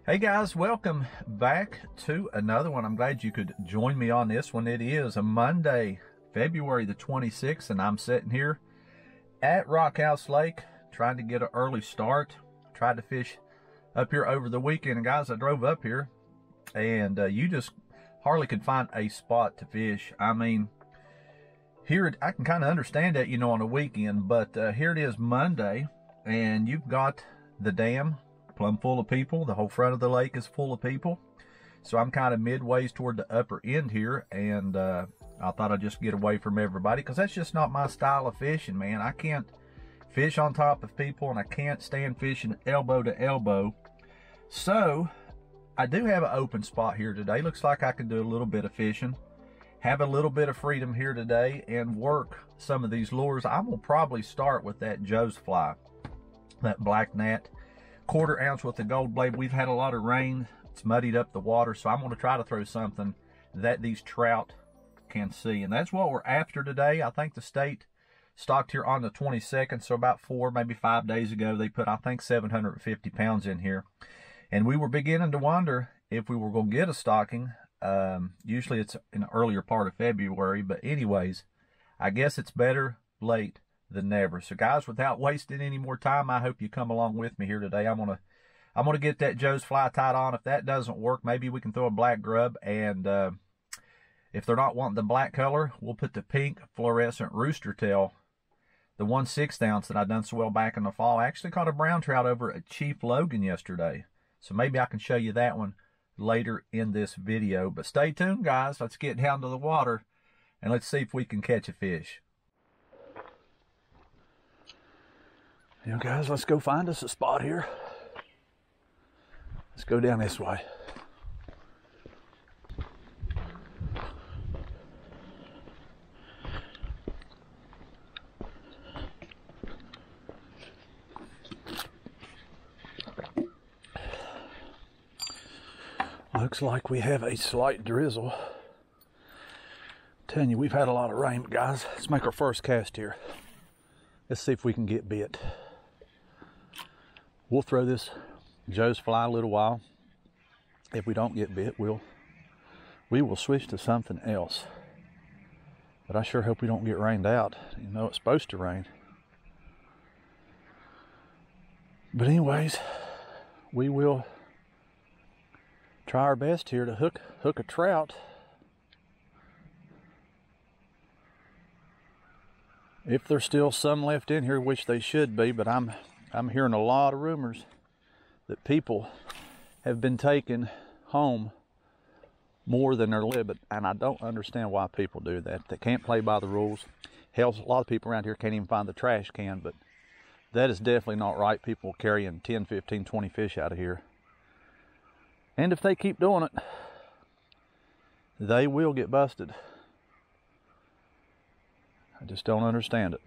Hey guys, welcome back to another one. I'm glad you could join me on this one. It is a Monday, February the 26th, and I'm sitting here at Rockhouse Lake trying to get an early start. Tried to fish up here over the weekend, and guys, I drove up here and you just hardly could find a spot to fish. I mean, here I can kind of understand that, you know, on a weekend, but here it is Monday, and you've got the dam plumb full of people. The whole front of the lake is full of people. So I'm kind of midways toward the upper end here, and I thought I'd just get away from everybody because that's just not my style of fishing, man. I can't fish on top of people, and I can't stand fishing elbow to elbow. So I do have an open spot here today. Looks like I can do a little bit of fishing, have a little bit of freedom here today, and work some of these lures. I'm gonna probably start with that Joe's fly, that Black Gnat, 1/4 ounce with the gold blade. We've had a lot of rain. It's muddied up the water, so I'm going to try to throw something that these trout can see, and that's what we're after today. I think the state stocked here on the 22nd, so about 4, maybe 5 days ago, they put, I think, 750 pounds in here, and we were beginning to wonder if we were going to get a stocking. Usually it's in the earlier part of February, but anyways, I guess it's better late than never. So guys, without wasting any more time, I hope you come along with me here today. I'm gonna get that Joe's fly tied on. If that doesn't work, maybe we can throw a black grub, and if they're not wanting the black color, we'll put the pink fluorescent rooster tail, the 1/6 ounce that I done so well back in the fall. I actually caught a brown trout over at Chief Logan yesterday, so maybe I can show you that one later in this video. But stay tuned, guys. Let's get down to the water and let's see if we can catch a fish. You know, guys, let's go find us a spot here. Let's go down this way. Looks like we have a slight drizzle. I'm telling you, we've had a lot of rain, guys. Let's make our first cast here. Let's see if we can get bit. We'll throw this Joe's fly a little while. If we don't get bit, we will switch to something else. But I sure hope we don't get rained out. You know it's supposed to rain. But anyways, we will try our best here to hook a trout. If there's still some left in here, which they should be, but I'm hearing a lot of rumors that people have been taking home more than their limit, and I don't understand why people do that. They can't play by the rules. Hell, a lot of people around here can't even find the trash can, but that is definitely not right. People carrying 10, 15, 20 fish out of here. And if they keep doing it, they will get busted. I just don't understand it.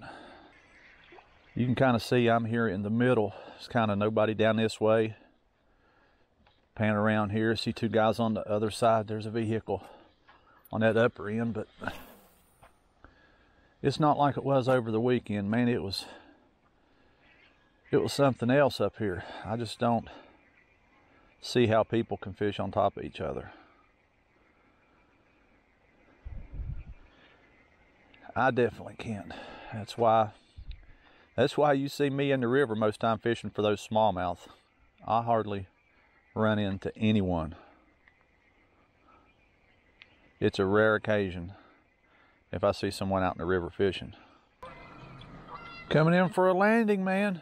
You can kind of see I'm here in the middle. There's kind of nobody down this way. Pan around here, see 2 guys on the other side. There's a vehicle on that upper end, but it's not like it was over the weekend, man. It was something else up here. I just don't see how people can fish on top of each other. I definitely can't. That's why you see me in the river most time fishing for those smallmouth. I hardly run into anyone. It's a rare occasion if I see someone out in the river fishing. Coming in for a landing, man.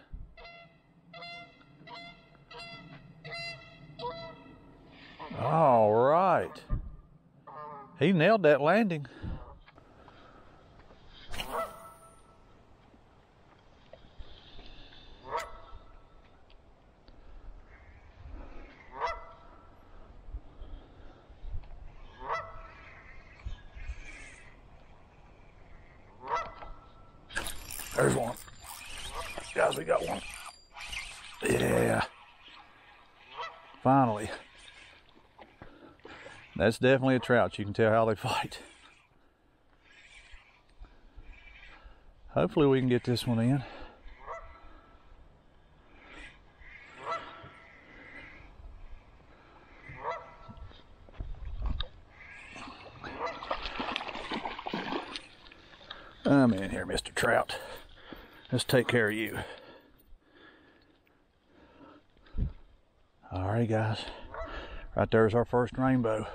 All right. He nailed that landing. There's one. Guys, we got one. Yeah. Finally. That's definitely a trout. You can tell how they fight. Hopefully we can get this one in. Come in here, Mr. Trout. Let's take care of you. All right, guys. Right there's our first rainbow.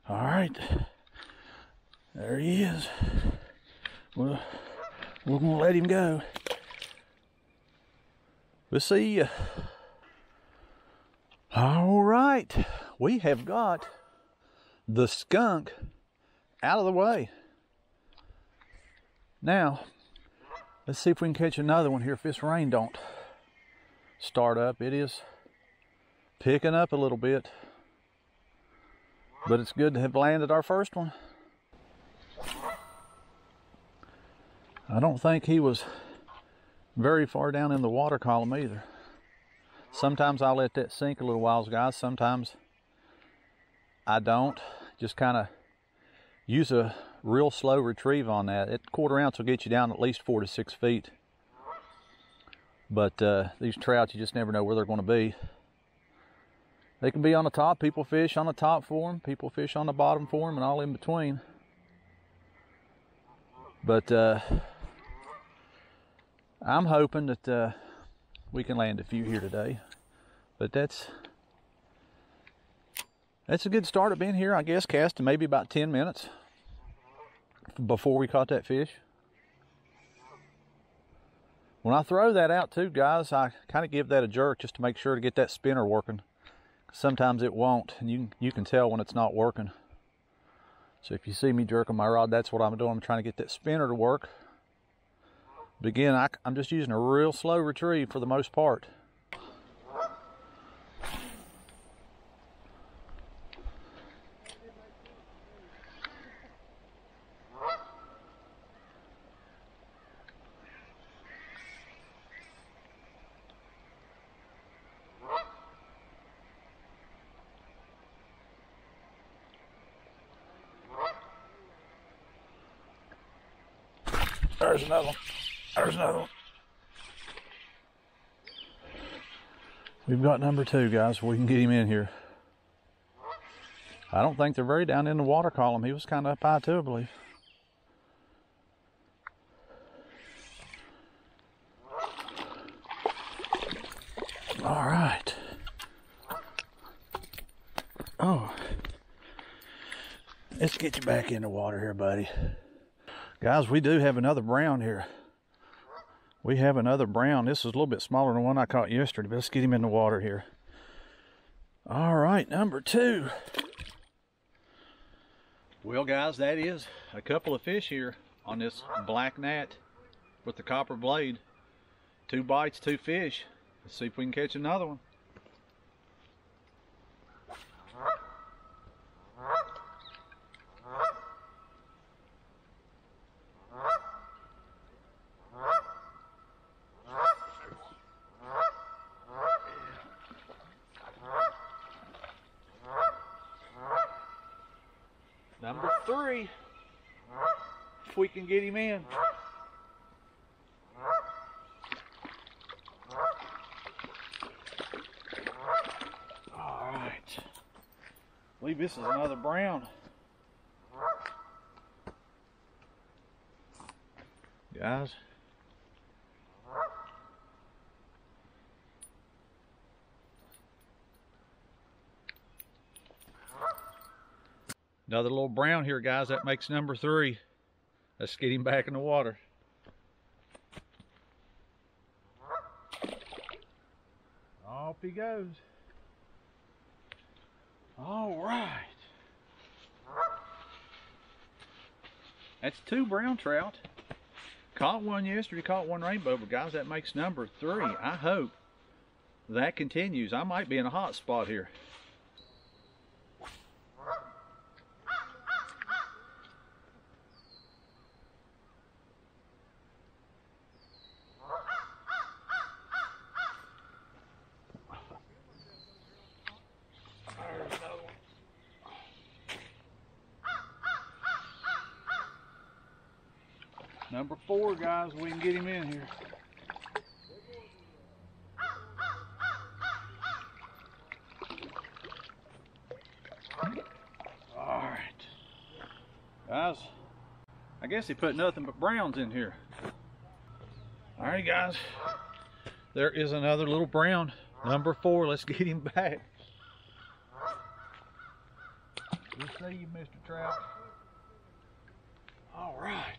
All right. There he is. Well, we're gonna let him go. We'll see ya. All right. We have got the skunk out of the way. Now, let's see if we can catch another one here if this rain don't start up. It is picking up a little bit, but it's good to have landed our first one. I don't think he was very far down in the water column either. Sometimes I let that sink a little while, guys. Sometimes I don't. Just kind of use a real slow retrieve on that. At 1/4 ounce will get you down at least 4 to 6 feet. But these trouts, you just never know where they're going to be. They can be on the top. People fish on the top for them. People fish on the bottom for them, and all in between. But I'm hoping that we can land a few here today. But that's a good start of being here, I guess. Casting maybe about 10 minutes before we caught that fish. When I throw that out too, guys, I kind of give that a jerk just to make sure to get that spinner working. Sometimes it won't, and you can tell when it's not working. So if you see me jerking my rod, that's what I'm doing. I'm trying to get that spinner to work. But again, I'm just using a real slow retrieve for the most part. There's another one. There's another one. We've got number 2, guys. We can get him in here. I don't think they're very down in the water column. He was kind of up high too, I believe. All right. Oh. Let's get you back in the water here, buddy. Guys, we do have another brown here. We have another brown. This is a little bit smaller than the one I caught yesterday, but let's get him in the water here. All right, number 2. Well, guys, that is a couple of fish here on this Black Gnat with the copper blade. 2 bites, 2 fish. Let's see if we can catch another one. Number 3, if we can get him in. All right. I believe this is another brown. Guys. Another little brown here, guys. That makes number 3. Let's get him back in the water. Off he goes. All right. That's 2 brown trout. Caught one yesterday, caught 1 rainbow, but guys, that makes number 3. I hope that continues. I might be in a hot spot here. Number 4, guys, we can get him in here. All right, guys, I guess he put nothing but browns in here. All right, guys, there is another little brown, number 4. Let's get him back. We'll see you, Mr. Trout. All right.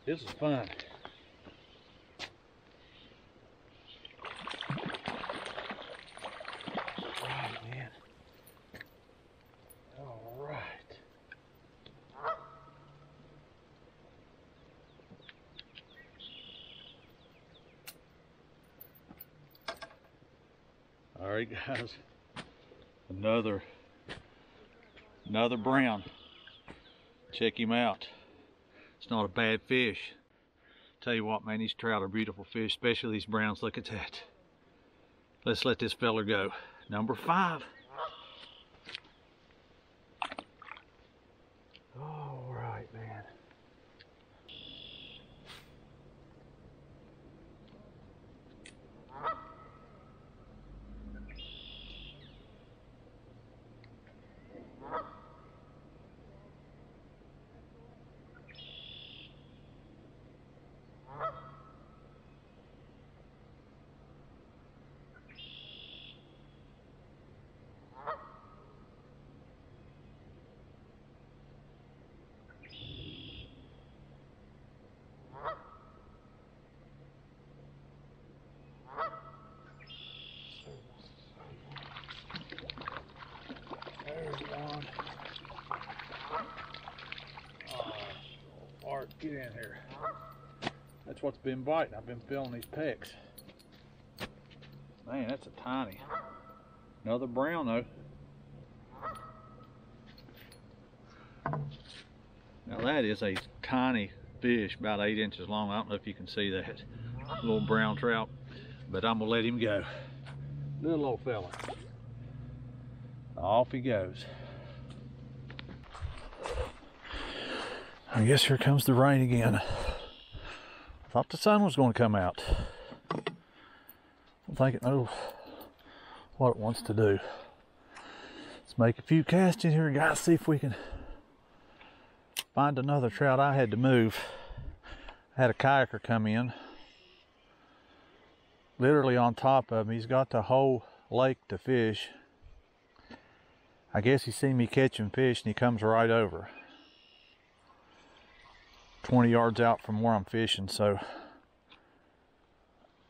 This is fun. Right, man. All right. All right, guys. Another brown. Check him out. It's not a bad fish. Tell you what, man, these trout are beautiful fish, especially these browns. Look at that. Let's let this fella go. Number 5. All right, man. Get in here. That's what's been biting. I've been feeling these pecks. Man, that's a tiny. Another brown though. Now that is a tiny fish, about 8 inches long. I don't know if you can see that. Little brown trout. But I'm gonna let him go. Little old fella. Off he goes. I guess here comes the rain again. I thought the sun was going to come out. I don't think it knows what it wants to do. Let's make a few casts in here, guys, see if we can find another trout. I had to move. I had a kayaker come in. Literally on top of him. He's got the whole lake to fish. I guess he seen me catching fish and he comes right over. 20 yards out from where I'm fishing, so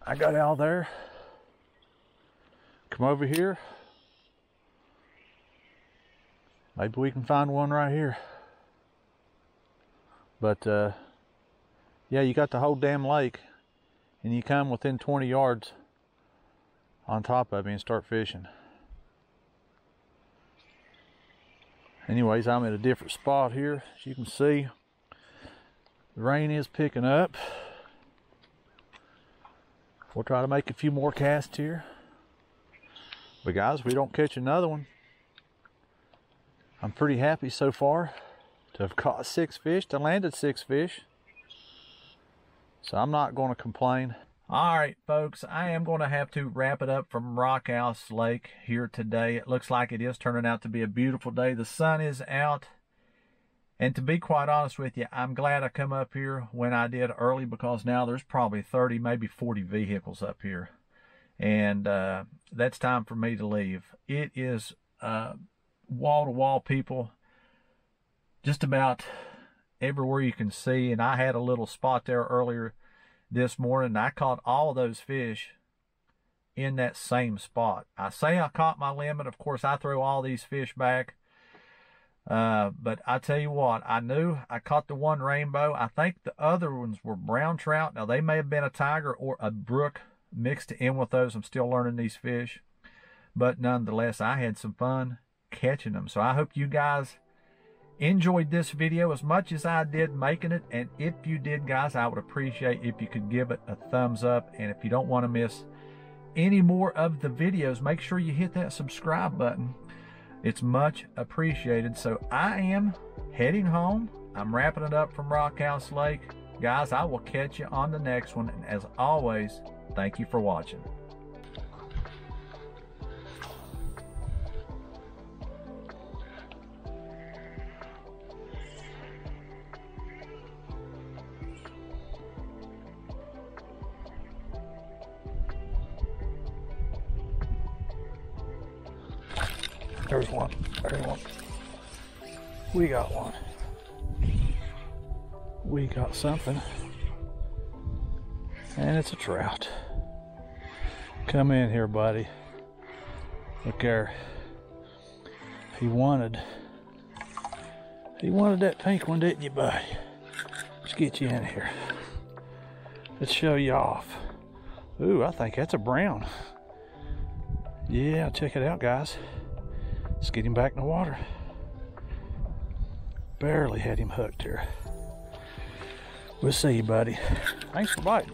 I got out there, come over here, maybe we can find one right here, but yeah, you got the whole damn lake and you come within 20 yards on top of me and start fishing. Anyways, I'm at a different spot here, as you can see. The rain is picking up. We'll try to make a few more casts here. But guys, if we don't catch another one, I'm pretty happy so far to have caught 6 fish, to landed 6 fish. So I'm not going to complain. All right, folks, I am going to have to wrap it up from Rockhouse Lake here today. It looks like it is turning out to be a beautiful day. The sun is out. And to be quite honest with you, I'm glad I come up here when I did early, because now there's probably 30, maybe 40 vehicles up here. And that's time for me to leave. It is wall-to-wall people just about everywhere you can see. And I had a little spot there earlier this morning. And I caught all of those fish in that same spot. I say I caught my limit. Of course, I throw all these fish back. But I tell you what, I knew I caught the one rainbow. I think the other ones were brown trout. Now, they may have been a tiger or a brook mixed in with those. I'm still learning these fish. But nonetheless, I had some fun catching them. So I hope you guys enjoyed this video as much as I did making it. And if you did, guys, I would appreciate if you could give it a thumbs up. And if you don't want to miss any more of the videos, make sure you hit that subscribe button. It's much appreciated. So I am heading home. I'm wrapping it up from Rockhouse Lake. Guys, I will catch you on the next one. And as always, thank you for watching. There's one. There's one. We got one. We got something. And it's a trout. Come in here, buddy. Look there. He wanted that pink one, didn't you, buddy? Let's get you in here. Let's show you off. Ooh, I think that's a brown. Yeah, check it out, guys. Let's get him back in the water. Barely had him hooked here. We'll see you, buddy. Thanks for biting.